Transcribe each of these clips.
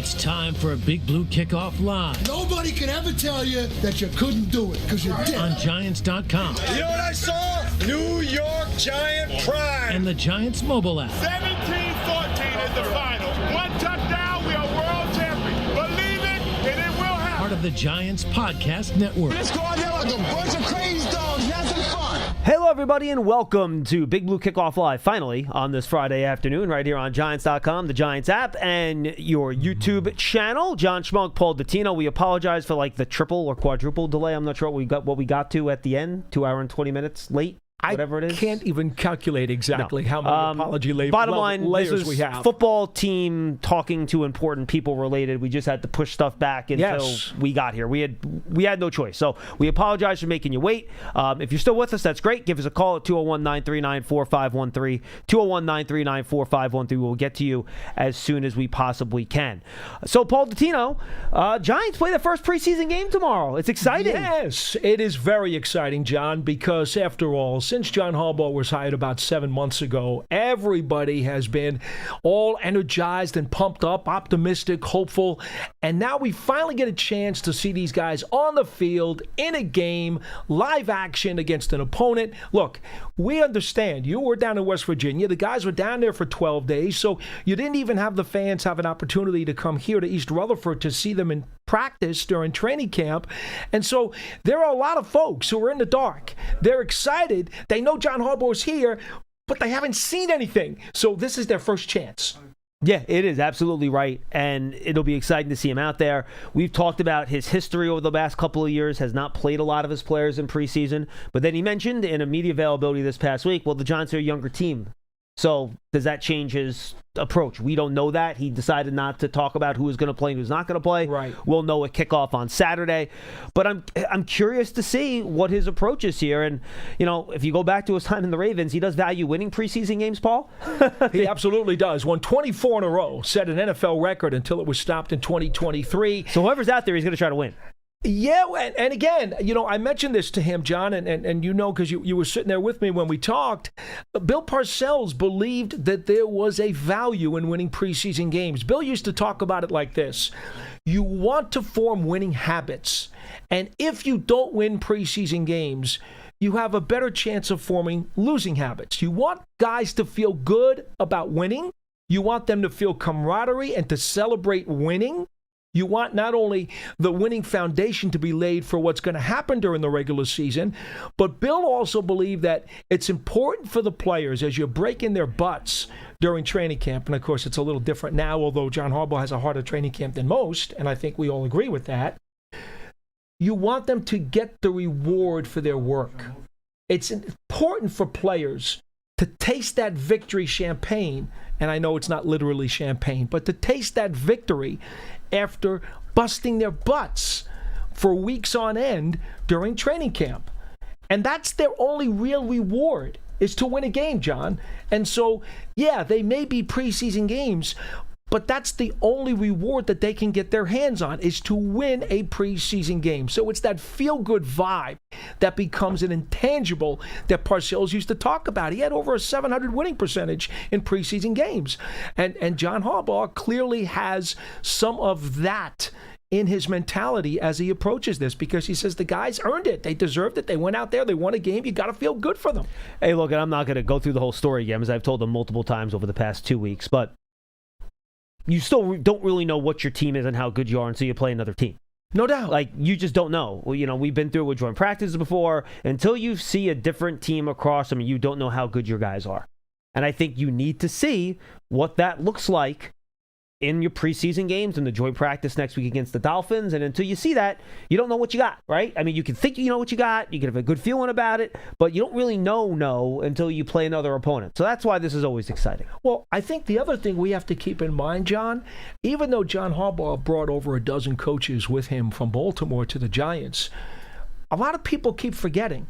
It's time for a Big Blue Kickoff Live. Nobody can ever tell you that you couldn't do it, because you did. On Giants.com. You know what I saw? New York Giant pride. And the Giants mobile app. 17-14 is the final. One touchdown, we are world champions. Believe it, and it will happen. Part of the Giants Podcast Network. Let's go out there like a bunch of crazy dogs. Have some fun. Hello, everybody, and welcome to Big Blue Kickoff Live, finally, on this Friday afternoon, right here on Giants.com, the Giants app, and your YouTube channel. John Schmeelk, Paul Dottino. We apologize for, the triple or quadruple delay. I'm not sure what we got to at the end, 2 hour and 20 minutes late. Whatever it is. I can't even calculate exactly how many apology layers bottom line, layers we have. Football team talking to important people related. We just had to push stuff back until we got here. We had no choice. So we apologize for making you wait. If you're still with us, that's great. Give us a call at 201-939-4513. 201-939-4513. We'll get to you as soon as we possibly can. So, Paul Dottino, Giants play their first preseason game tomorrow. It's exciting. Yes, it is very exciting, John, because after all, since John Harbaugh was hired about 7 months ago, everybody has been all energized and pumped up, optimistic, hopeful, and now we finally get a chance to see these guys on the field, in a game, live action against an opponent. Look, we understand. You were down in West Virginia. The guys were down there for 12 days, so you didn't even have the fans have an opportunity to come here to East Rutherford to see them in practice during training camp. And so there are a lot of folks who are in the dark. They're excited. They know John Harbaugh's here, but they haven't seen anything. So this is their first chance. Yeah, it is absolutely right, and it'll be exciting to see him out there. We've talked about his history over the last couple of years, has not played a lot of his players in preseason, but then he mentioned in a media availability this past week, well, the Giants are a younger team. So does that change his approach? We don't know that. He decided not to talk about who is going to play and who's not going to play. Right. We'll know at kickoff on Saturday. But I'm curious to see what his approach is here. And, if you go back to his time in the Ravens, he does value winning preseason games, Paul? He absolutely does. Won 24 in a row, set an NFL record until it was stopped in 2023. So whoever's out there, he's going to try to win. Yeah, and again, I mentioned this to him, John, and because you were sitting there with me when we talked. Bill Parcells believed that there was a value in winning preseason games. Bill used to talk about it like this. You want to form winning habits, and if you don't win preseason games, you have a better chance of forming losing habits. You want guys to feel good about winning. You want them to feel camaraderie and to celebrate winning. You want not only the winning foundation to be laid for what's going to happen during the regular season, but Bill also believed that it's important for the players as you're breaking their butts during training camp. And, of course, it's a little different now, although John Harbaugh has a harder training camp than most, and I think we all agree with that. You want them to get the reward for their work. It's important for players to taste that victory champagne, and I know it's not literally champagne, but to taste that victory after busting their butts for weeks on end during training camp. And that's their only real reward, is to win a game, John. And so, yeah, they may be preseason games, but that's the only reward that they can get their hands on, is to win a preseason game. So it's that feel-good vibe that becomes an intangible that Parcells used to talk about. He had over a 700 winning percentage in preseason games. And John Harbaugh clearly has some of that in his mentality as he approaches this, because he says the guys earned it. They deserved it. They went out there. They won a game. You got to feel good for them. Hey, look, and I'm not going to go through the whole story again, as I've told them multiple times over the past 2 weeks, but you still don't really know what your team is and how good you are until you play another team. No doubt. You just don't know. Well, we've been through it with joint practices before. Until you see a different team across them, you don't know how good your guys are. And I think you need to see what that looks like in your preseason games and the joint practice next week against the Dolphins. And until you see that, you don't know what you got, right? I mean, you can think you know what you got. You can have a good feeling about it, but you don't really know until you play another opponent. So that's why this is always exciting. Well, I think the other thing we have to keep in mind, John, even though John Harbaugh brought over a dozen coaches with him from Baltimore to the Giants, a lot of people keep forgetting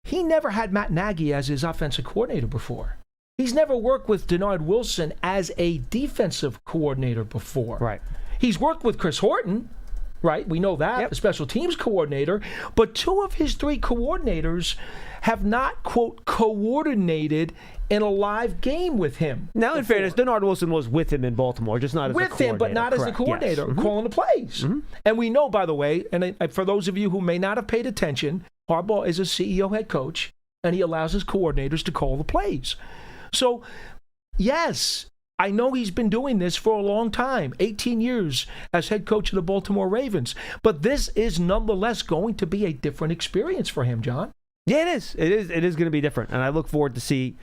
he never had Matt Nagy as his offensive coordinator before. He's never worked with Denard Wilson as a defensive coordinator before. Right. He's worked with Chris Horton, right? We know that, Yep. the special teams coordinator. But 2 of his 3 coordinators have not, quote, coordinated in a live game with him. Now, in fairness, Denard Wilson was with him in Baltimore, just not as a with coordinator. him, but not as the Correct. coordinator, Yes. calling the plays. And we know, by the way, and for those of you who may not have paid attention, Harbaugh is a CEO head coach, and he allows his coordinators to call the plays. So, yes, I know he's been doing this for a long time, 18 years as head coach of the Baltimore Ravens. But this is nonetheless going to be a different experience for him, John. Yeah, it is. It is going to be different, and I look forward to see,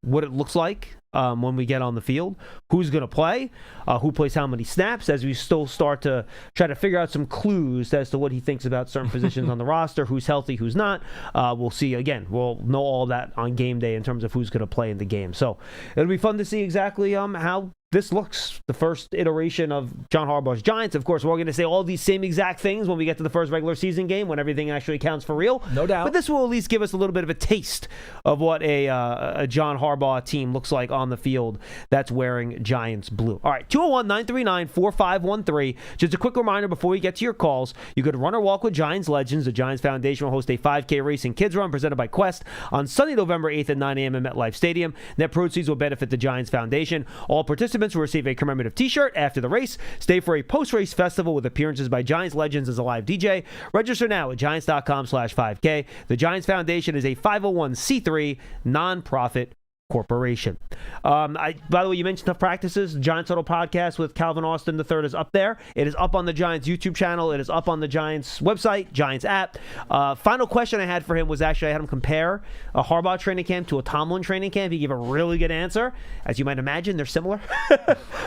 what it looks like when we get on the field, who's going to play, who plays how many snaps, as we still start to try to figure out some clues as to what he thinks about certain positions on the roster, who's healthy, who's not. We'll see. Again, we'll know all that on game day in terms of who's going to play in the game. So it'll be fun to see exactly how this looks, the first iteration of John Harbaugh's Giants. Of course, we're going to say all these same exact things when we get to the first regular season game, when everything actually counts for real. No doubt. But this will at least give us a little bit of a taste of what a John Harbaugh team looks like on the field that's wearing Giants blue. All right, 201-939-4513. Just a quick reminder before we get to your calls, you could run or walk with Giants legends. The Giants Foundation will host a 5K racing kids run presented by Quest on Sunday, November 8th at 9 a.m. at MetLife Stadium. Net proceeds will benefit the Giants Foundation. All participants will receive a commemorative t-shirt after the race. Stay for a post-race festival with appearances by Giants legends as a live DJ. Register now at giants.com/5K. The Giants Foundation is a 501c3 nonprofit corporation. By the way, you mentioned tough practices. The Giants Huddle podcast with Calvin Austin III is up there. It is up on the Giants YouTube channel. It is up on the Giants website, Giants app. Final question I had for him was actually I had him compare a Harbaugh training camp to a Tomlin training camp. He gave a really good answer. As you might imagine, they're similar.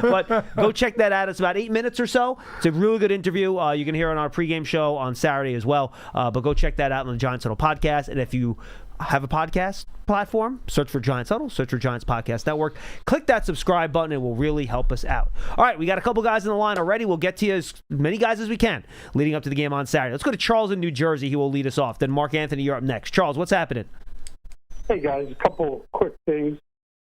But go check that out. It's about 8 minutes or so. It's a really good interview. You can hear it on our pregame show on Saturday as well. But go check that out on the Giants Huddle podcast. And if you have a podcast platform, search for Giants Huddle, search for Giants Podcast Network. Click that subscribe button. It will really help us out. All right, we got a couple guys in the line already. We'll get to you as many guys as we can leading up to the game on Saturday. Let's go to Charles in New Jersey. He will lead us off. Then Mark Anthony, you're up next. Charles, what's happening? Hey, guys, a couple quick things.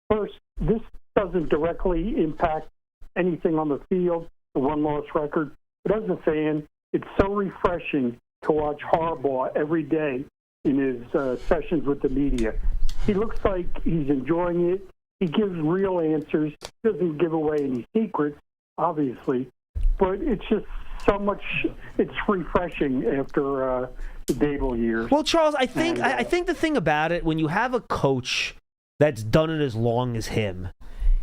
First, this doesn't directly impact anything on the field, the one-loss record. But as a fan, it's so refreshing to watch Harbaugh every day in his sessions with the media. He looks like he's enjoying it. He gives real answers. He doesn't give away any secrets, obviously. But it's just so much, it's refreshing after the Dable years. Well, Charles, I think the thing about it, when you have a coach that's done it as long as him,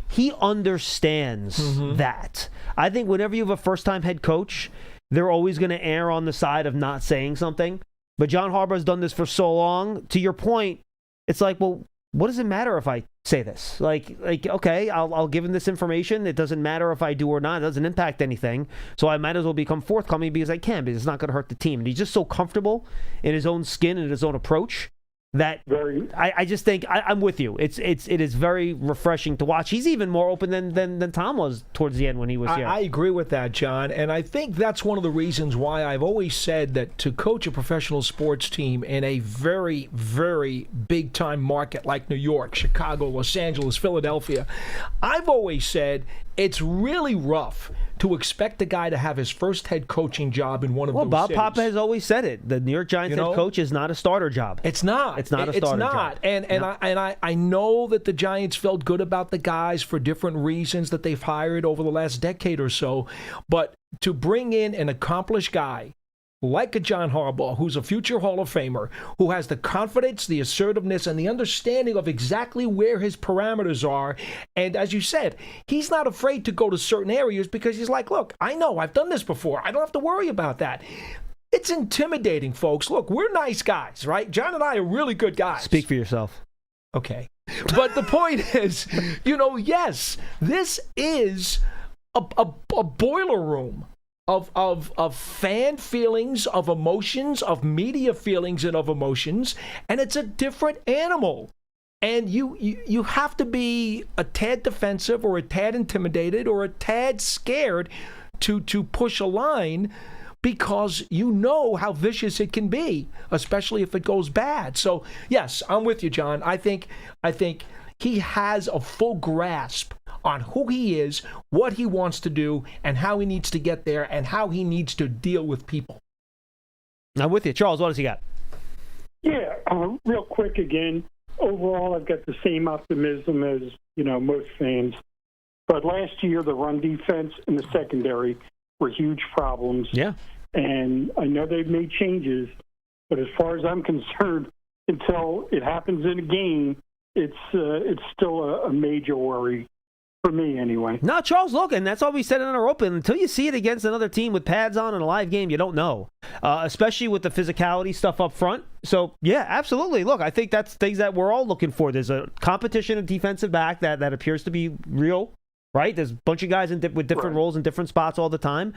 he understands that. I think whenever you have a first-time head coach, they're always going to err on the side of not saying something. But John Harbaugh's done this for so long. To your point, it's like, well, what does it matter if I say this? Like, okay, I'll give him this information. It doesn't matter if I do or not. It doesn't impact anything. So I might as well become forthcoming because I can, because it's not going to hurt the team. And he's just so comfortable in his own skin and his own approach that I just think I'm with you. It is very refreshing to watch. He's even more open than Tom was towards the end when he was here. I agree with that, John, and I think that's one of the reasons why I've always said that to coach a professional sports team in a very, very big-time market like New York, Chicago, Los Angeles, Philadelphia, I've always said it's really rough to expect a guy to have his first head coaching job in one of those Bob cities. Papa has always said it. The New York Giants head coach is not a starter job. It's not. It's not a starter job. And I know that the Giants felt good about the guys for different reasons that they've hired over the last decade or so. But to bring in an accomplished guy like a John Harbaugh, who's a future Hall of Famer, who has the confidence, the assertiveness, and the understanding of exactly where his parameters are. And as you said, he's not afraid to go to certain areas because he's like, look, I know I've done this before. I don't have to worry about that. It's intimidating, folks. Look, we're nice guys, right? John and I are really good guys. Speak for yourself. Okay. But the point is, yes, this is a boiler room of fan feelings, of emotions, of media feelings and of emotions, and it's a different animal. And you have to be a tad defensive or a tad intimidated or a tad scared to push a line because you know how vicious it can be, especially if it goes bad. So, yes, I'm with you, John. I think he has a full grasp on who he is, what he wants to do, and how he needs to get there, and how he needs to deal with people. I'm with you. Charles, what does he got? Yeah, real quick again. Overall, I've got the same optimism as, most fans. But last year, the run defense and the secondary were huge problems. Yeah. And I know they've made changes, but as far as I'm concerned, until it happens in a game, it's still a major worry for me anyway. No, Charles, look, and that's all we said in our open. Until you see it against another team with pads on in a live game, you don't know, especially with the physicality stuff up front. So, yeah, absolutely. Look, I think that's things that we're all looking for. There's a competition of defensive back that appears to be real. Right? There's a bunch of guys with different roles in different spots all the time.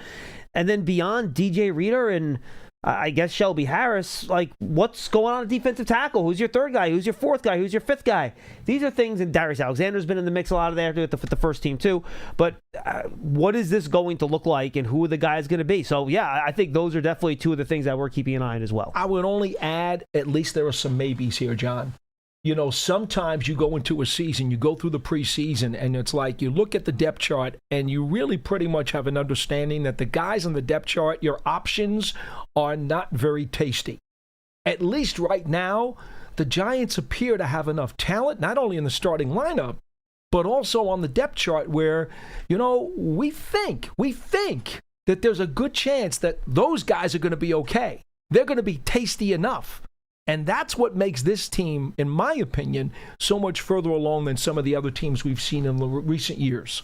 And then beyond DJ Reader and I guess Shelby Harris, like what's going on at defensive tackle? Who's your third guy? Who's your fourth guy? Who's your fifth guy? These are things, and Darius Alexander's been in the mix a lot of there with the first team too. But what is this going to look like and who are the guys going to be? So, yeah, I think those are definitely two of the things that we're keeping an eye on as well. I would only add, at least there are some maybes here, John. Sometimes you go into a season, you go through the preseason, and it's like you look at the depth chart and you really pretty much have an understanding that the guys on the depth chart, your options are not very tasty. At least right now, the Giants appear to have enough talent, not only in the starting lineup, but also on the depth chart where, we think that there's a good chance that those guys are going to be okay. They're going to be tasty enough. And that's what makes this team, in my opinion, so much further along than some of the other teams we've seen in the recent years.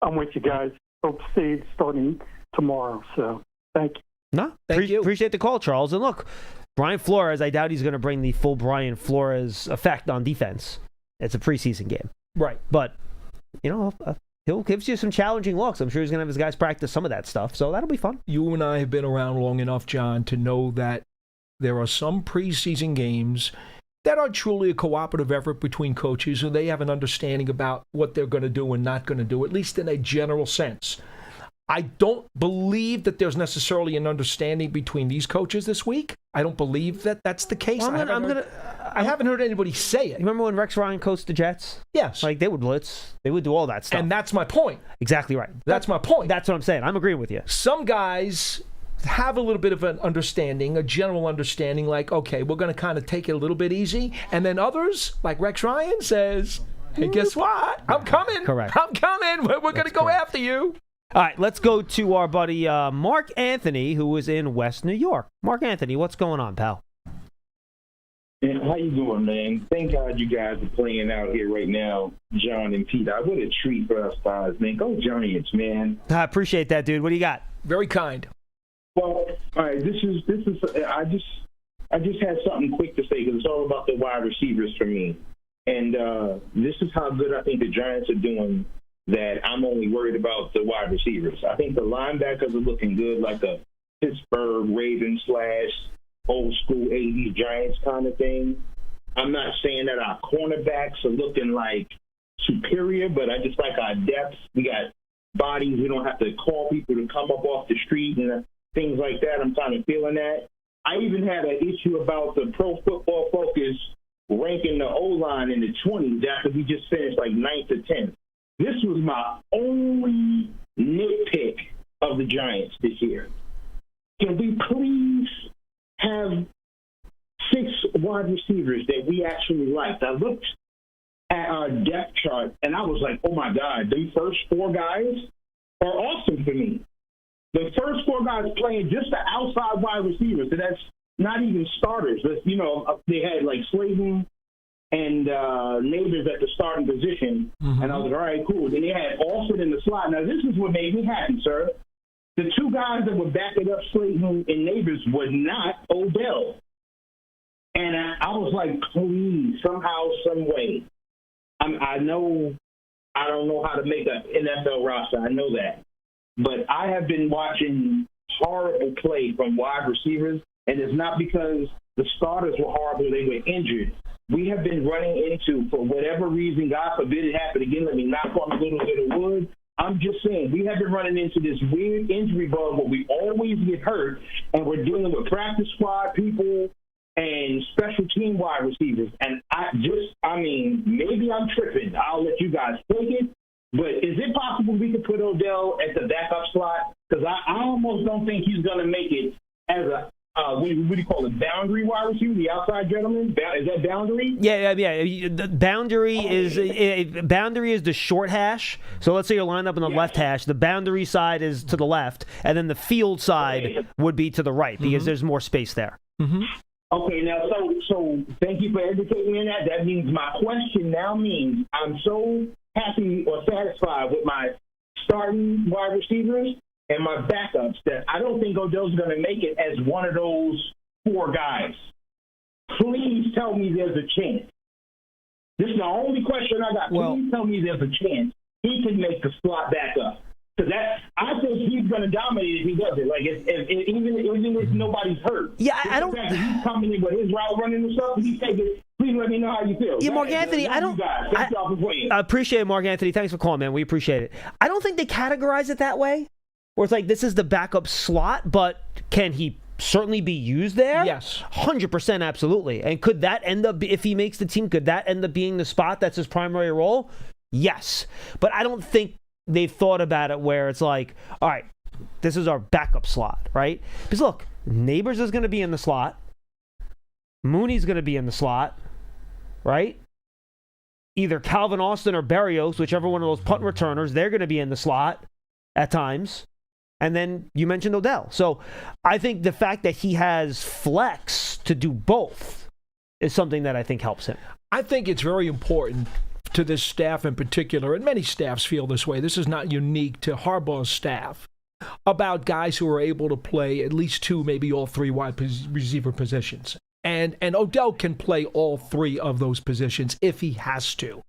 I'm with you guys. Hope to see it starting tomorrow. So, thank you. No, thank you. Appreciate the call, Charles. And look, Brian Flores, I doubt he's going to bring the full Brian Flores effect on defense. It's a preseason game. Right. But, he'll gives you some challenging looks. I'm sure he's going to have his guys practice some of that stuff. So that'll be fun. You and I have been around long enough, John, to know that there are some preseason games that are truly a cooperative effort between coaches who they have an understanding about what they're going to do and not going to do, at least in a general sense. I don't believe that there's necessarily an understanding between these coaches this week. I don't believe that that's the case. Well, I haven't heard anybody say it. You remember when Rex Ryan coached the Jets? Yes. Like, they would blitz. They would do all that stuff. And that's my point. Exactly right. That's my point. That's what I'm saying. I'm agreeing with you. Some guys have a little bit of an understanding, a general understanding, like, okay, we're going to kind of take it a little bit easy. And then others, like Rex Ryan, says, hey, guess what? I'm coming. Correct. I'm coming. We're going to go after you. All right, let's go to our buddy Mark Anthony, who is in West New York. Mark Anthony, what's going on, pal? Man, how you doing, man? Thank God you guys are playing out here right now, John and Pete. What a treat for us guys, man. Go Giants, man. I appreciate that, dude. What do you got? Very kind. Well, all right. This is. I just had something quick to say because it's all about the wide receivers for me, and this is how good I think the Giants are doing. That I'm only worried about the wide receivers. I think the linebackers are looking good, like a Pittsburgh Ravens / old school 80s Giants kind of thing. I'm not saying that our cornerbacks are looking like superior, but I just like our depth. We got bodies. We don't have to call people to come up off the street and things like that. I'm kind of feeling that. I even had an issue about the Pro Football Focus ranking the O-line in the 20s after we just finished like 9th or 10th. This was my only nitpick of the Giants this year. Can we please have 6 wide receivers that we actually liked? I looked at our depth chart, and I was like, oh, my God, the first 4 guys are awesome for me. The first 4 guys playing just the outside wide receivers, so that's not even starters. But, they had, like, Slayton and Neighbors at the starting position, and I was like, all right, cool. Then they had Alston in the slot. Now, this is what made me happy, sir. The 2 guys that were backing up Slayton and Neighbors were not Odell. And I was like, please, somehow, some way. I know I don't know how to make an NFL roster. I know that. But I have been watching horrible play from wide receivers, and it's not because the starters were horrible, they were injured. We have been running into, for whatever reason, God forbid it happen again, let me knock on a little bit of wood. I'm just saying, we have been running into this weird injury bug where we always get hurt, and we're dealing with practice squad people and special team wide receivers. And maybe I'm tripping. I'll let you guys take it. But is it possible we could put Odell at the backup slot? Because I almost don't think he's going to make it as a what do you call it? Boundary wide receiver, the outside gentleman. Is that boundary? Yeah. The boundary is the short hash. So let's say you're lined up in the left hash. The boundary side is to the left, and then the field side would be to the right because there's more space there. Mm-hmm. Okay, now so thank you for educating me on that. That means my question now means I'm so happy or satisfied with my starting wide receivers and my backups that I don't think Odell's going to make it as one of those 4 guys. Please tell me there's a chance. This is the only question I got. Please tell me there's a chance he can make the slot backup. Because I think he's going to dominate if he does it. Like, even if nobody's hurt. Yeah, I don't. He's coming in with his route running and stuff. He's taking. Please let me know how you feel. Yeah, Mark Anthony, I don't. I appreciate it, Mark Anthony. Thanks for calling, man. We appreciate it. I don't think they categorize it that way. Where it's like this is the backup slot, but can he certainly be used there? Yes. 100%, absolutely. And could that end up, if he makes the team, could that end up being the spot that's his primary role? Yes. But I don't think they've thought about it where it's like, all right, this is our backup slot, right? Because look, Neighbors is going to be in the slot. Mooney's going to be in the slot, right? Either Calvin Austin or Berrios, whichever one of those punt returners, they're going to be in the slot at times. And then you mentioned Odell. So I think the fact that he has flex to do both is something that I think helps him. I think it's very important to this staff in particular, and many staffs feel this way. This is not unique to Harbaugh's staff, about guys who are able to play at least 2, maybe all 3 wide receiver positions. And Odell can play all 3 of those positions if he has to.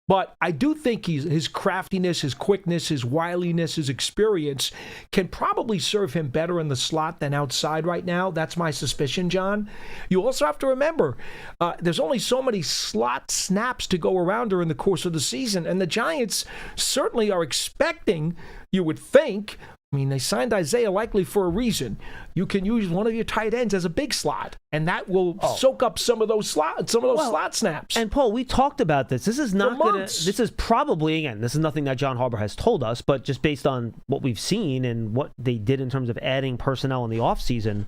But I do think his craftiness, his quickness, his wiliness, his experience can probably serve him better in the slot than outside right now. That's my suspicion, John. You also have to remember, there's only so many slot snaps to go around during the course of the season, and the Giants certainly are expecting, you would think, I mean, they signed Isaiah likely for a reason. You can use one of your tight ends as a big slot, and that will soak up some of those slot snaps. And Paul, we talked about this. This is not going to. This is probably, again, this is nothing that John Harbaugh has told us, but just based on what we've seen and what they did in terms of adding personnel in the offseason,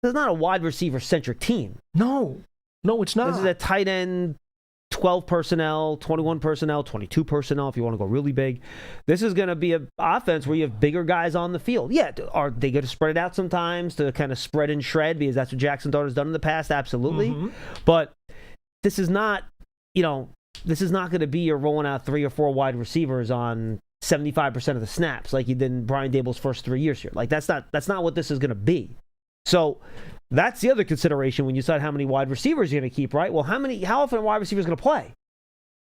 this is not a wide receiver centric team. No, it's not. This is a tight end. 12 personnel, 21 personnel, 22 personnel if you want to go really big. This is going to be an offense where you have bigger guys on the field. Yeah, are they going to spread it out sometimes to kind of spread and shred because that's what Jackson Dart has done in the past? Absolutely. Mm-hmm. But this is not, this is not going to be you're rolling out 3 or 4 wide receivers on 75% of the snaps like you did in Brian Dable's first 3 years here. Like that's not what this is going to be. So that's the other consideration when you decide how many wide receivers you're going to keep, right? Well, how often are wide receivers going to play?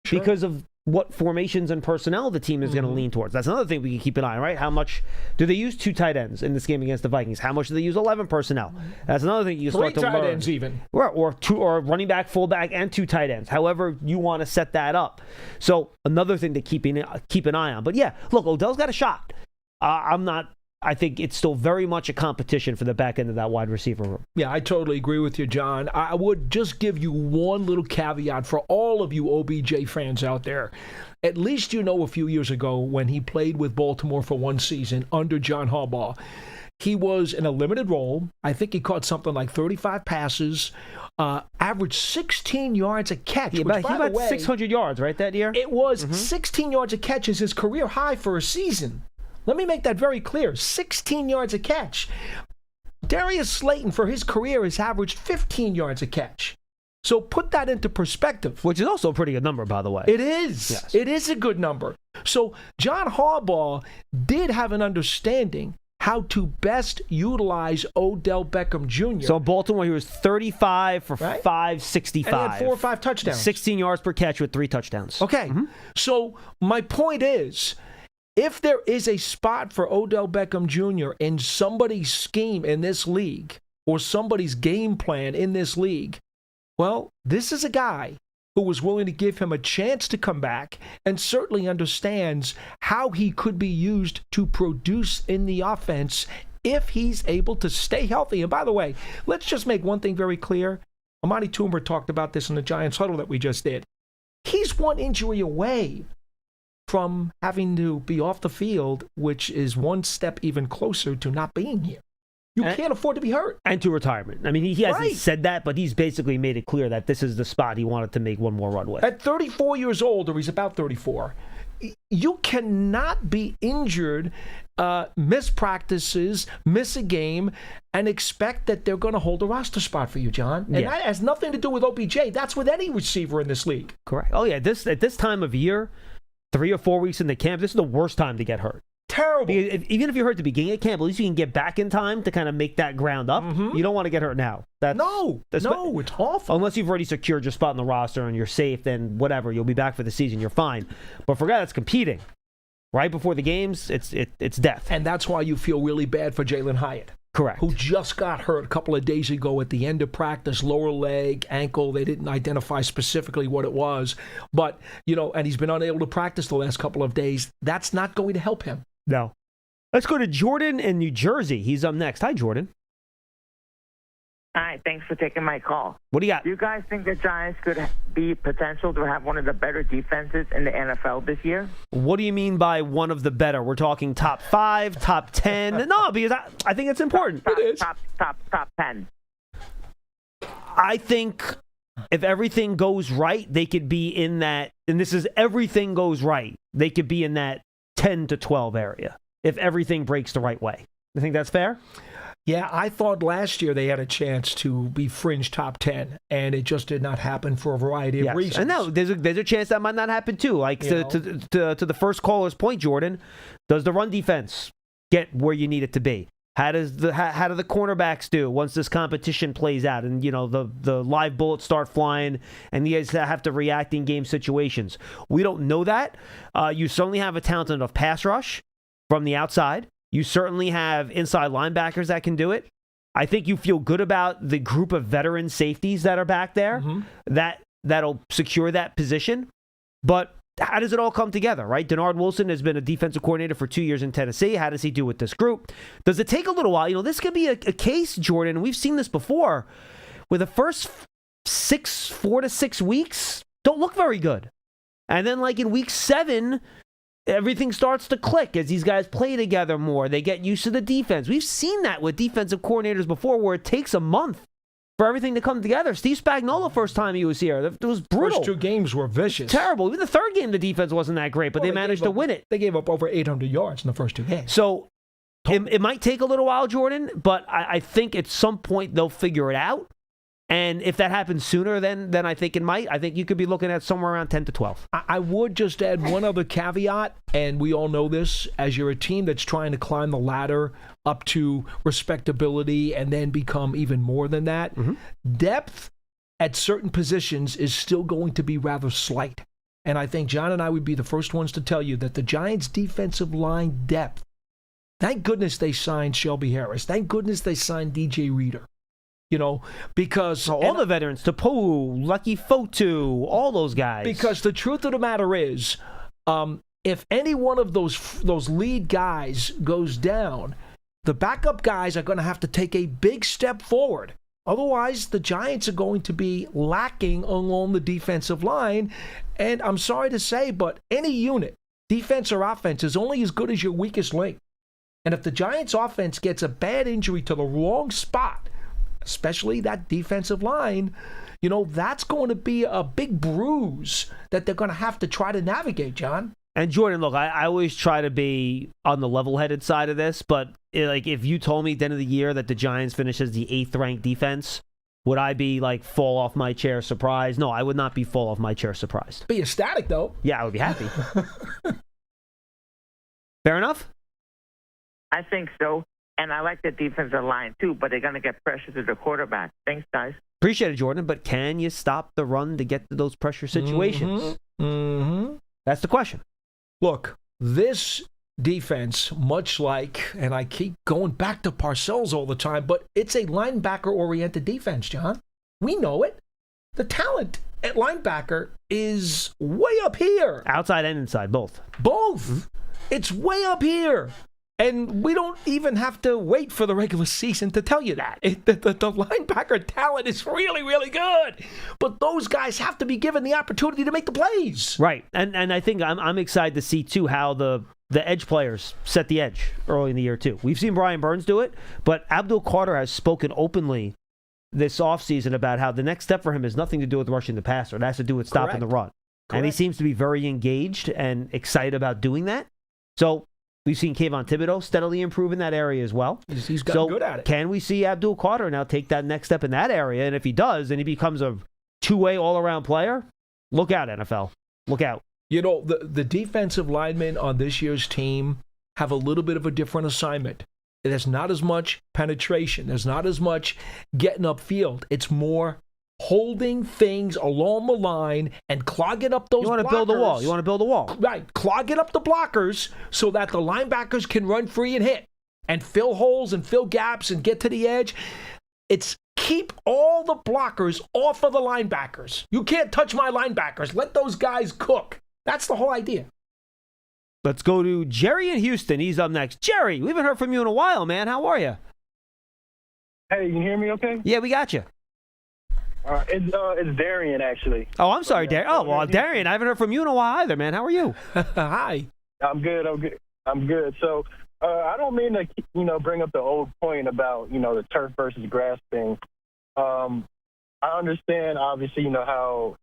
Sure. Because of what formations and personnel the team is going to lean towards. That's another thing we can keep an eye on, right? How much do they use 2 tight ends in this game against the Vikings? How much do they use 11 personnel? That's another thing you start to learn. 3 tight ends even. Or running back, fullback, and 2 tight ends. However you want to set that up. So another thing to keep an eye on. But yeah, look, Odell's got a shot. I think it's still very much a competition for the back end of that wide receiver room. Yeah, I totally agree with you, John. I would just give you one little caveat for all of you OBJ fans out there. At least you know a few years ago when he played with Baltimore for 1 season under John Harbaugh, he was in a limited role. I think he caught something like 35 passes, averaged 16 yards a catch. Yeah, which, he about 600 yards, right, that year? It was 16 yards a catch is his career high for a season. Let me make that very clear. 16 yards a catch. Darius Slayton, for his career, has averaged 15 yards a catch. So put that into perspective. Which is also a pretty good number, by the way. It is. Yes. It is a good number. So John Harbaugh did have an understanding how to best utilize Odell Beckham Jr. So Baltimore, he was 35 for 565. And he had 4 or 5 touchdowns. 16 yards per catch with 3 touchdowns. Okay. Mm-hmm. So my point is, if there is a spot for Odell Beckham Jr. in somebody's scheme in this league or somebody's game plan in this league, well, this is a guy who was willing to give him a chance to come back and certainly understands how he could be used to produce in the offense if he's able to stay healthy. And by the way, let's just make one thing very clear. Amani Toomer talked about this in the Giants huddle that we just did. He's one injury away from having to be off the field, which is one step even closer to not being here. You can't afford to be hurt. And to retirement. I mean, he hasn't said that, but he's basically made it clear that this is the spot he wanted to make one more run with. At 34 years old, or he's about 34, you cannot be injured, miss practices, miss a game, and expect that they're going to hold a roster spot for you, John. And that has nothing to do with OBJ. That's with any receiver in this league. Correct. Oh, yeah. At this time of year, 3 or 4 weeks into camp, this is the worst time to get hurt. Terrible. Even if you're hurt at the beginning of camp, at least you can get back in time to kind of make that ground up. Mm-hmm. You don't want to get hurt now. No, it's awful. Unless you've already secured your spot in the roster and you're safe, then whatever, you'll be back for the season. You're fine. But for a guy that's competing right before the games, it's death. And that's why you feel really bad for Jalen Hyatt. Correct. Who just got hurt a couple of days ago at the end of practice, lower leg, ankle. They didn't identify specifically what it was. But, and he's been unable to practice the last couple of days. That's not going to help him. No. Let's go to Jordan in New Jersey. He's up next. Hi, Jordan. Hi, thanks for taking my call. What do you got? Do you guys think the Giants could be potential to have one of the better defenses in the NFL this year? What do you mean by one of the better? We're talking top 5, top 10? No, because I think it's important. Top 10. I think if everything goes right, they could be in that, and this is everything goes right, they could be in that 10 to 12 area if everything breaks the right way. You think that's fair? Yeah, I thought last year they had a chance to be fringe top 10, and it just did not happen for a variety of reasons. And no, there's a chance that might not happen too. Like to the first caller's point, Jordan, does the run defense get where you need it to be? How do the cornerbacks do once this competition plays out and the live bullets start flying and you guys have to react in game situations? We don't know that. You certainly have a talented enough pass rush from the outside. You certainly have inside linebackers that can do it. I think you feel good about the group of veteran safeties that are back there that'll secure that position. But how does it all come together, right? Denard Wilson has been a defensive coordinator for 2 years in Tennessee. How does he do with this group? Does it take a little while? This could be a case, Jordan, and we've seen this before, where the first 4 to 6 weeks don't look very good. And then like in week 7, everything starts to click as these guys play together more. They get used to the defense. We've seen that with defensive coordinators before where it takes a month for everything to come together. Steve Spagnuolo, first time he was here, it was brutal. First 2 games were vicious. Terrible. Even the third game, the defense wasn't that great, but they managed to win it. They gave up over 800 yards in the first 2 games. So it might take a little while, Jordan, but I think at some point they'll figure it out. And if that happens sooner than I think it might, I think you could be looking at somewhere around 10 to 12. I would just add one other caveat, and we all know this, as you're a team that's trying to climb the ladder up to respectability and then become even more than that, depth at certain positions is still going to be rather slight. And I think John and I would be the first ones to tell you that the Giants' defensive line depth, thank goodness they signed Shelby Harris. Thank goodness they signed DJ Reader. Because all the veterans, Tapu, Lucky Fotu, all those guys. Because the truth of the matter is, if any one of those lead guys goes down, the backup guys are going to have to take a big step forward. Otherwise, the Giants are going to be lacking along the defensive line. And I'm sorry to say, but any unit, defense or offense, is only as good as your weakest link. And if the Giants' offense gets a bad injury to the wrong spot, especially that defensive line, that's going to be a big bruise that they're going to have to try to navigate, John. And Jordan, look, I always try to be on the level-headed side of this, but if you told me at the end of the year that the Giants finish as the 8th-ranked defense, would I be fall off my chair surprised? No, I would not be fall off my chair surprised. Be ecstatic, though. Yeah, I would be happy. Fair enough? I think so. And I like the defensive line, too, but they're going to get pressure to the quarterback. Thanks, guys. Appreciate it, Jordan, but can you stop the run to get to those pressure situations? That's the question. Look, this defense, much like, and I keep going back to Parcells all the time, but it's a linebacker-oriented defense, John. We know it. The talent at linebacker is way up here. Outside and inside, both. Both. It's way up here. And we don't even have to wait for the regular season to tell you that. The linebacker talent is really, really good. But those guys have to be given the opportunity to make the plays. Right. And I think I'm excited to see, too, how the edge players set the edge early in the year, too. We've seen Brian Burns do it, but Abdul Carter has spoken openly this offseason about how the next step for him has nothing to do with rushing the passer. It has to do with stopping the run. Correct. And he seems to be very engaged and excited about doing that. So we've seen Kayvon Thibodeau steadily improve in that area as well. He's gotten good at it. Can we see Abdul Carter now take that next step in that area? And if he does, then he becomes a two-way all-around player. Look out, NFL. Look out. You know, the defensive linemen on this year's team have a little bit of a different assignment. There's not as much penetration. There's not as much getting upfield. It's more holding things along the line and clogging up those blockers. You want to build a wall. You want to build a wall. Right. Clogging up the blockers so that the linebackers can run free and hit and fill holes and fill gaps and get to the edge. It's keep all the blockers off of the linebackers. You can't touch my linebackers. Let those guys cook. That's the whole idea. Let's go to Jerry in Houston. He's up next. Jerry, we haven't heard from you in a while, man. How are you? Hey, you can hear me okay? Yeah, we got you. It's Darian, actually. Oh, I'm sorry, Darian. Oh, well, Darian, I haven't heard from you in a while either, man. How are you? Hi. I'm good. So I don't mean to, bring up the old point about, the turf versus grass thing. I understand, obviously, how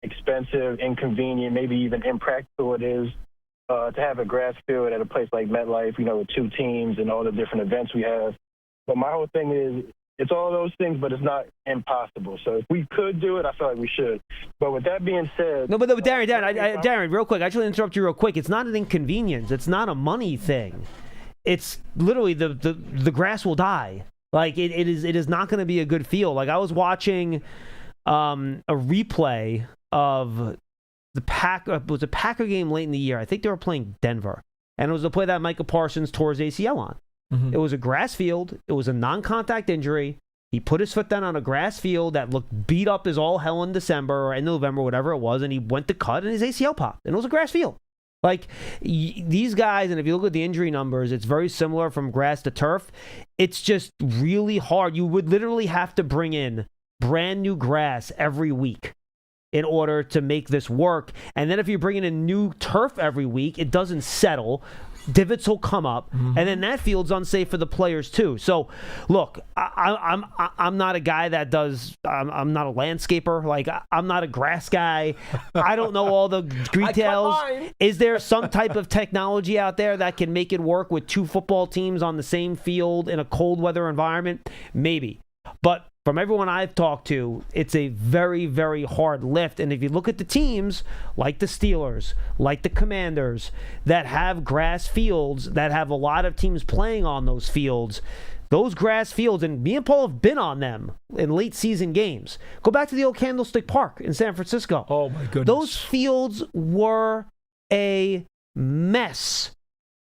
expensive, inconvenient, maybe even impractical it is to have a grass field at a place like MetLife, with two teams and all the different events we have. But my whole thing is, it's all those things, but it's not impossible. So if we could do it, I feel like we should. But with that being said... No, but Darren, real quick. I just want to interrupt you real quick. It's not an inconvenience. It's not a money thing. It's literally the grass will die. Like, it is not going to be a good field. Like, I was watching a replay of the Packer game late in the year. I think they were playing Denver. And it was a play that Micah Parsons tore his ACL on. Mm-hmm. It was a grass field. It was a non-contact injury. He put his foot down on a grass field that looked beat up as all hell in December or in November, whatever it was, and he went to cut and his ACL popped. And it was a grass field. Like, these guys, and if you look at the injury numbers, it's very similar from grass to turf. It's just really hard. You would literally have to bring in brand new grass every week in order to make this work. And then if you're bringing in new turf every week, it doesn't settle. Divots will come up, and then that field's unsafe for the players too. So, look, I'm not a guy that does. I'm not a landscaper. Like, I'm not a grass guy. I don't know all the details. Is there some type of technology out there that can make it work with two football teams on the same field in a cold weather environment? Maybe, but from everyone I've talked to, it's a very, very hard lift. And if you look at the teams like the Steelers, like the Commanders, that have grass fields, that have a lot of teams playing on those fields, those grass fields, and me and Paul have been on them in late season games. Go back to the old Candlestick Park in San Francisco. Oh, my goodness. Those fields were a mess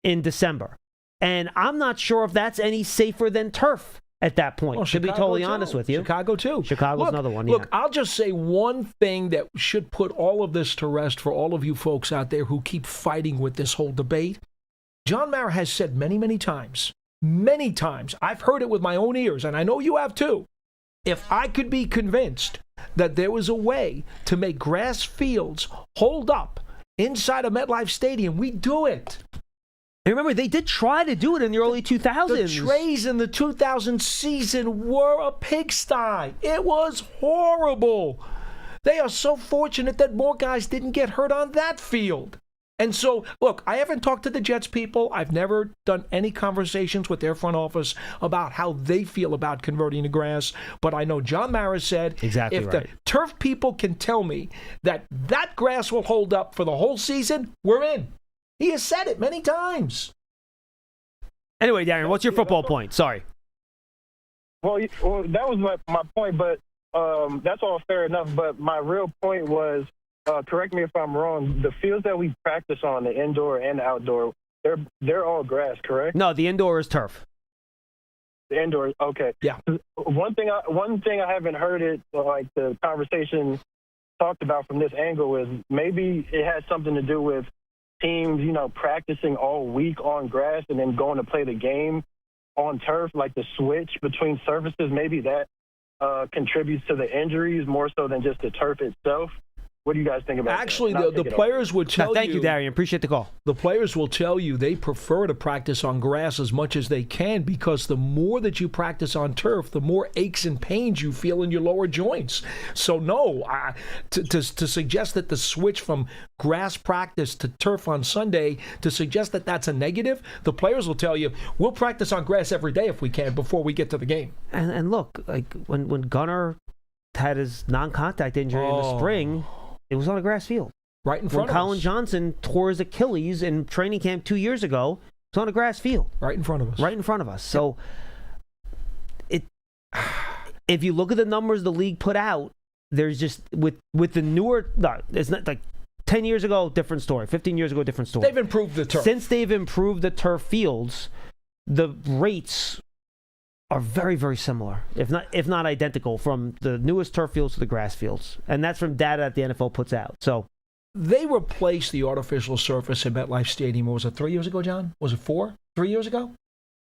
in December. And I'm not sure if that's any safer than turf at that point, to be totally honest with you. Chicago, too. Chicago's another one, Look, I'll just say one thing that should put all of this to rest for all of you folks out there who keep fighting with this whole debate. John Mara has said many, many times, I've heard it with my own ears, and I know you have too. If I could be convinced that there was a way to make grass fields hold up inside of MetLife Stadium, we'd do it. And remember, they did try to do it in the early 2000s. The Trays in the 2000 season were a pigsty. It was horrible. They are so fortunate that more guys didn't get hurt on that field. And so, look, I haven't talked to the Jets people. I've never done any conversations with their front office about how they feel about converting to grass. But I know John Mara said, exactly if right. The turf people can tell me that that grass will hold up for the whole season, we're in. He has said it many times. Anyway, Darren, what's your football point? Sorry. Well, that was my point, but that's all fair enough. But my real point was, correct me if I'm wrong, the fields that we practice on, the indoor and outdoor, they're all grass, correct? No, the indoor is turf. The indoor, okay. Yeah. One thing I haven't heard it, like the conversation talked about from this angle, is maybe it has something to do with teams, practicing all week on grass and then going to play the game on turf, like the switch between surfaces, maybe that contributes to the injuries more so than just the turf itself. What do you guys think about Actually, that? the players would tell you. Thank you, Darian. Appreciate the call. The players will tell you they prefer to practice on grass as much as they can because the more that you practice on turf, the more aches and pains you feel in your lower joints. So, no, to suggest that the switch from grass practice to turf on Sunday, to suggest that that's a negative, the players will tell you, we'll practice on grass every day if we can before we get to the game. And look, like when Gunnar had his non-contact injury in the spring, it was on a grass field. Right in front of us. When Colin us. Johnson tore his Achilles in training camp 2 years ago, it was on a grass field. Right in front of us. Right in front of us. So, if you look at the numbers the league put out, there's just, with the newer, it's not like 10 years ago, different story. 15 years ago, different story. They've improved the turf. Since they've improved the turf fields, the rates are very, very similar, if not identical, from the newest turf fields to the grass fields. And that's from data that the NFL puts out. So they replaced the artificial surface in MetLife Stadium. Was it 3 years ago, John? Was it 4? 3 years ago?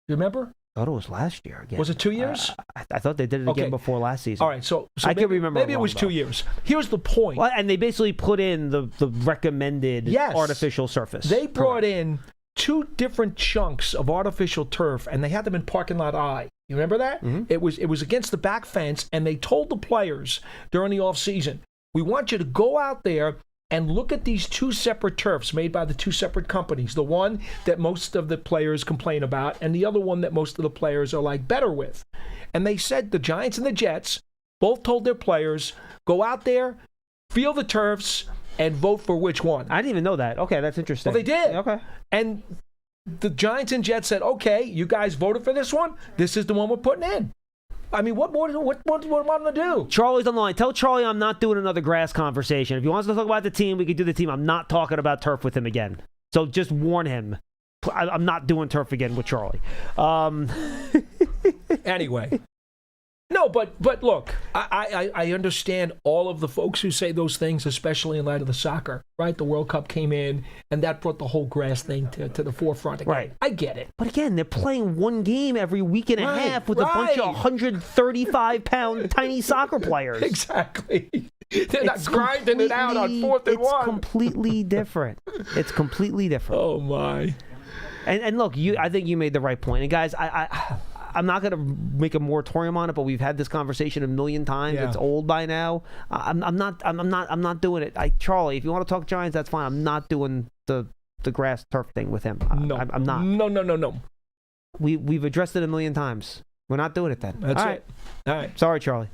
You remember? I thought it was last year again. Was it 2 years? I thought they did it again before last season. All right, so I can remember. Maybe it was 2 years. Here's the point. Well, and they basically put in the recommended artificial surface. They brought in 2 different chunks of artificial turf, and they had them in parking lot I. You remember that? Mm-hmm. It was against the back fence, and they told the players during the offseason, we want you to go out there and look at these 2 separate turfs made by the 2 separate companies, the one that most of the players complain about and the other one that most of the players are like better with. And they said the Giants and the Jets both told their players, go out there, feel the turfs, and vote for which one. I didn't even know that. Okay, that's interesting. Well, they did. Okay. And the Giants and Jets said, okay, you guys voted for this one. This is the one we're putting in. I mean, what more? What am I going to do? Charlie's on the line. Tell Charlie I'm not doing another grass conversation. If he wants to talk about the team, we can do the team. I'm not talking about turf with him again. So just warn him. I'm not doing turf again with Charlie. Anyway. No, but look, I understand all of the folks who say those things, especially in light of the soccer, right? The World Cup came in, and that brought the whole grass thing to the forefront again. Right. I get it. But again, they're playing one game every week and a half with a bunch of 135-pound tiny soccer players. Exactly. They're not grinding it out on 4th and 1. It's completely different. It's completely different. Oh, my. And look, I think you made the right point. And guys, I'm not going to make a moratorium on it, but we've had this conversation a million times. Yeah. It's old by now. I'm not doing it. Charlie, if you want to talk Giants, that's fine. I'm not doing the grass turf thing with him. No, I'm not. No. We've addressed it a million times. We're not doing it then. That's All it. All right. Sorry, Charlie.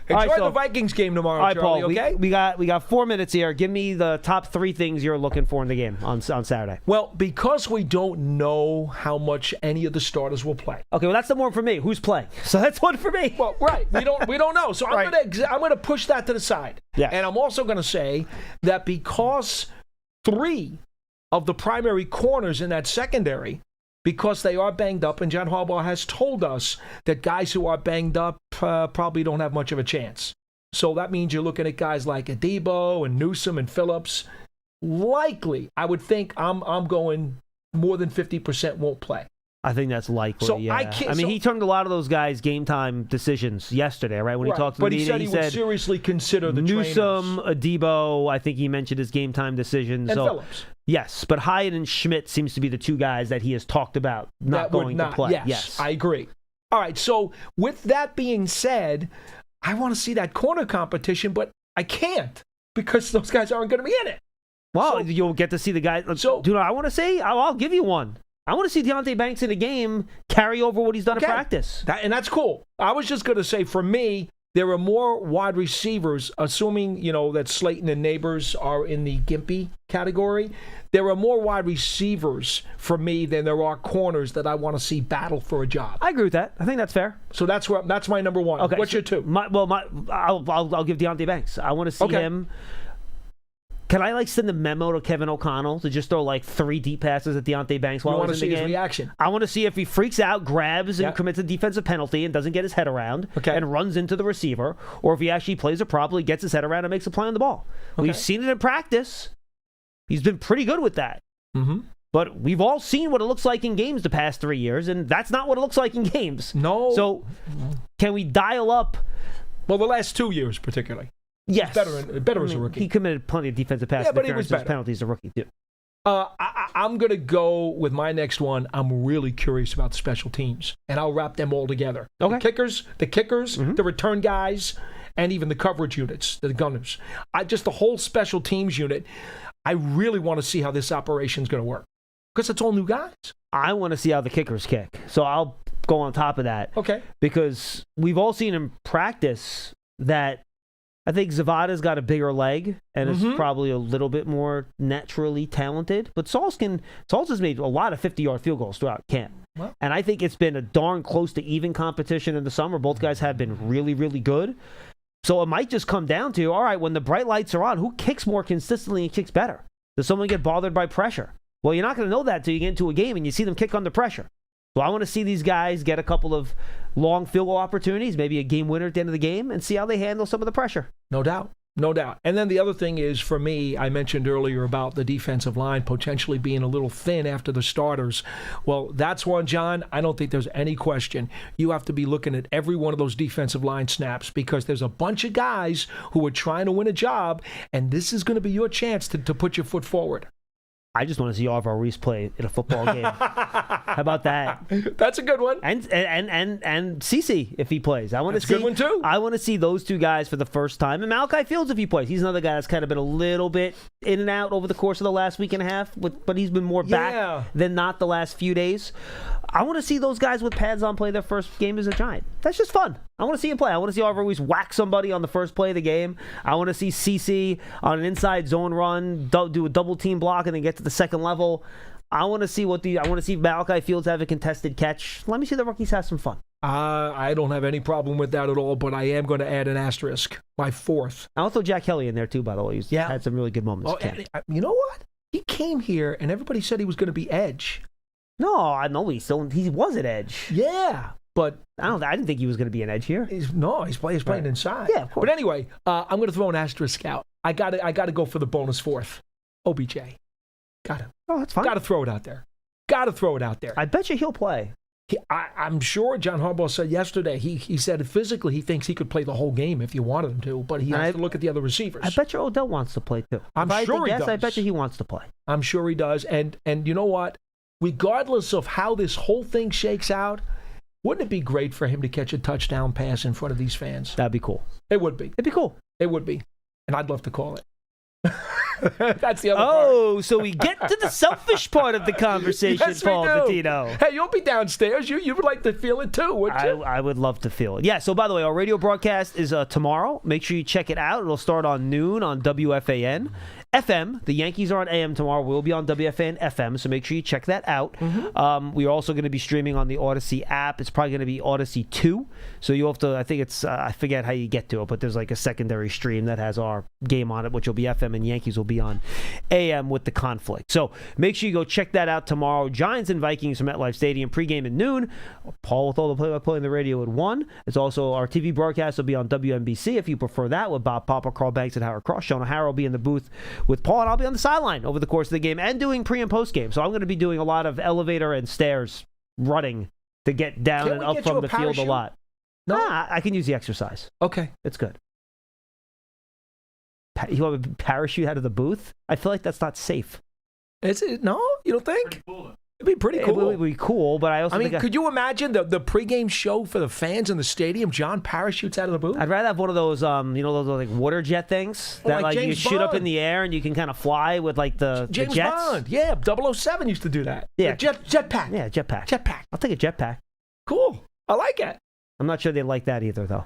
Enjoy the Vikings game tomorrow, all right, Charlie, Paul, okay? We got 4 minutes here. Give me the top 3 things you're looking for in the game on Saturday. Well, because we don't know how much any of the starters will play. Okay, well that's the one for me. Who's playing? So that's one for me. Well, right. We don't know. So I'm gonna push that to the side. Yeah. And I'm also gonna say that because 3 of the primary corners in that secondary, because they are banged up, and John Harbaugh has told us that guys who are banged up probably don't have much of a chance. So that means you're looking at guys like Adebo and Newsome and Phillips. Likely, I would think I'm going more than 50% won't play. I think that's likely. So yeah. I mean, he turned a lot of those guys game time decisions yesterday, right? When he talked to the media, but he said he would seriously consider the Newsome, trainers. Adebo. I think he mentioned his game time decisions. And so, Phillips. Yes, but Hyatt and Schmidt seems to be the 2 guys that he has talked about not going to play. Yes, I agree. All right, so with that being said, I want to see that corner competition, but I can't because those guys aren't going to be in it. Well, you'll get to see the guys. So, do you know what I want to say? I'll give you one. I want to see Deonte Banks in a game carry over what he's done in practice. And that's cool. I was just going to say, for me, there are more wide receivers, assuming, that Slayton and Neighbors are in the gimpy category. There are more wide receivers for me than there are corners that I want to see battle for a job. I agree with that. I think that's fair. So that's my number 1. Okay. What's your 2? I'll give Deonte Banks. I want to see him. Can I send a memo to Kevin O'Connell to just throw 3 deep passes at Deonte Banks while he's in the game? You want to see his reaction. I want to see if he freaks out, grabs, and commits a defensive penalty and doesn't get his head around and runs into the receiver, or if he actually plays it properly, gets his head around and makes a play on the ball. We've seen it in practice. He's been pretty good with that. Mm-hmm. But we've all seen what it looks like in games the past 3 years, and that's not what it looks like in games. No. So can we dial up? Well, the last 2 years particularly. Yes. Better as a rookie. He committed plenty of defensive pass but he was better. penalties as a rookie, too. I'm going to go with my next one. I'm really curious about the special teams, and I'll wrap them all together. Okay. The kickers, the return guys, and even the coverage units, the gunners. Just the whole special teams unit. I really want to see how this operation is going to work because it's all new guys. I want to see how the kickers kick. So I'll go on top of that. Okay. Because we've all seen in practice that I think Zavada's got a bigger leg and is probably a little bit more naturally talented. But Sauls has made a lot of 50-yard field goals throughout camp. Well. And I think it's been a darn close to even competition in the summer. Both guys have been really, really good. So it might just come down to, all right, when the bright lights are on, who kicks more consistently and kicks better? Does someone get bothered by pressure? Well, you're not going to know that until you get into a game and you see them kick under pressure. So I want to see these guys get a couple of long field goal opportunities, maybe a game winner at the end of the game, and see how they handle some of the pressure. No doubt. No doubt. And then the other thing is, for me, I mentioned earlier about the defensive line potentially being a little thin after the starters. Well, that's one, John. I don't think there's any question. You have to be looking at every one of those defensive line snaps because there's a bunch of guys who are trying to win a job, and this is going to be your chance to put your foot forward. I just want to see Alvaro Reese play in a football game. How about that? That's a good one. And CeCe if he plays. I want That's to see a good one too. I want to see those two guys for the first time. And Malachi Fields if he plays. He's another guy that's kind of been a little bit in and out over the course of the last week and a half, but he's been more back than not the last few days. I want to see those guys with pads on play their first game as a Giant. That's just fun. I want to see him play. I want to see Alvaro Reese whack somebody on the first play of the game. I want to see CeCe on an inside zone run, do a double team block, and then get to the second level. I want to see Malachi Fields have a contested catch. Let me see the rookies have some fun. I don't have any problem with that at all, but I am going to add an asterisk. My fourth. I also Jack Kelly in there too, by the way. He's had some really good moments. You know what? He came here and everybody said he was going to be edge. No, I know he was at edge. Yeah, but I didn't think he was going to be an edge here. He's playing inside. Yeah, of course. But anyway, I'm going to throw an asterisk out. I got to go for the bonus fourth. OBJ. Got to. Oh, that's fine. Got to throw it out there. I bet you he'll play. I'm sure John Harbaugh said yesterday, he said physically he thinks he could play the whole game if you wanted him to, but he has to look at the other receivers. I bet you Odell wants to play too. I'm sure he does. I bet you he wants to play. I'm sure he does. And you know what? Regardless of how this whole thing shakes out, wouldn't it be great for him to catch a touchdown pass in front of these fans? That'd be cool. It would be. It'd be cool. It would be. And I'd love to call it. That's the other part. Oh, so we get to the selfish part of the conversation, yes, Paul Dottino. Hey, you'll be downstairs. You would like to feel it too, wouldn't you? I would love to feel it. Yeah, so by the way, our radio broadcast is tomorrow. Make sure you check it out. It'll start on noon on WFAN. FM, the Yankees are on AM tomorrow. We'll be on WFAN FM, so make sure you check that out. We are also going to be streaming on the Odyssey app. It's probably going to be Odyssey 2. So you'll have to, I think it's, I forget how you get to it, but there's like a secondary stream that has our game on it, which will be FM, and Yankees will be on AM with the conflict. So make sure you go check that out tomorrow. Giants and Vikings from MetLife Stadium, pregame at noon. Paul with all the play-by-play on the radio at 1. It's also our TV broadcast will be on WNBC if you prefer that, with Bob Papa, Carl Banks, and Howard Cross. Sean O'Hara will be in the booth with Paul, and I'll be on the sideline over the course of the game and doing pre- and post-game. So I'm going to be doing a lot of elevator and stairs running to get down and up from the field a lot. No, I can use the exercise. Okay. It's good. You want to parachute out of the booth? I feel like that's not safe. Is it? No? You don't think? It'd be pretty cool. It would be cool, but I also think could you imagine the pregame show for the fans in the stadium? John parachutes out of the booth? I'd rather have one of those, those like water jet things that like you shoot up in the air and you can kind of fly with like the James jets. Bond. Yeah, 007 used to do that. Yeah. Jetpack. Yeah, jetpack. Jetpack. I'll take a jetpack. Cool. I like it. I'm not sure they like that either, though.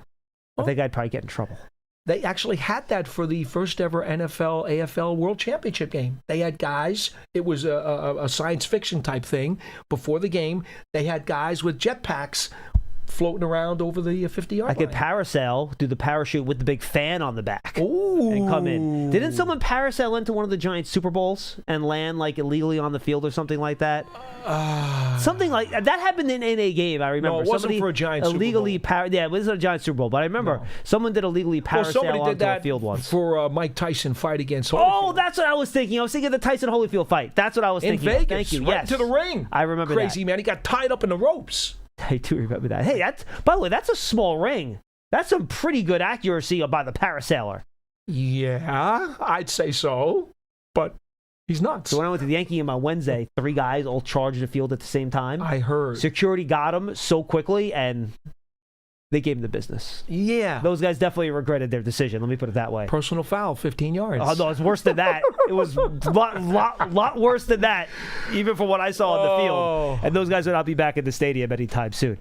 I think I'd probably get in trouble. They actually had that for the first ever NFL AFL World Championship game. They had guys, it was a science fiction type thing. Before the game, they had guys with jetpacks floating around over the 50-yard line. I could parasail, do the parachute with the big fan on the back, Ooh. and come in. Didn't someone parasail into one of the Giants Super Bowls and land like illegally on the field or something like that? Something like that happened in a game. I remember. No, it wasn't somebody for a Giants illegally Super Bowl. Yeah, it wasn't a Giants Super Bowl, but I remember someone did illegally parasail somebody onto did that a field once. for Mike Tyson fight against Holyfield. Oh, that's what I was thinking. I was thinking of the Tyson Holyfield fight. That's what I was in thinking. Vegas, Thank you. right Yes. to the ring. I remember Crazy that. man. He got tied up in the ropes. I do remember that. Hey, by the way, that's a small ring. That's some pretty good accuracy by the parasailer. Yeah, I'd say so, but he's nuts. So when I went to the Yankee game on Wednesday, 3 guys all charged the field at the same time. I heard. Security got him so quickly, and they gave him the business. Yeah. Those guys definitely regretted their decision. Let me put it that way. Personal foul, 15 yards. Oh, no, it's worse than that. It was a lot worse than that, even from what I saw on the field. And those guys will not be back at the stadium anytime soon.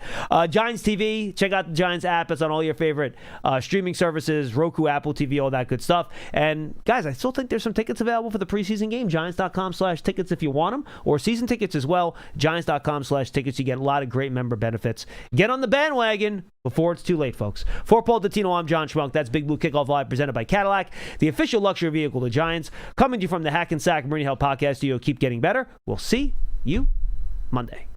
Giants TV, check out the Giants app. It's on all your favorite streaming services, Roku, Apple TV, all that good stuff. And, guys, I still think there's some tickets available for the preseason game. Giants.com/tickets if you want them, or season tickets as well. Giants.com/tickets. You get a lot of great member benefits. Get on the bandwagon before it's too late, folks. For Paul Dottino, I'm John Schmeelk. That's Big Blue Kickoff Live presented by Cadillac, the official luxury vehicle of the Giants. Coming to you from the Hackensack Marine Health Podcast Studio. Keep getting better. We'll see you Monday.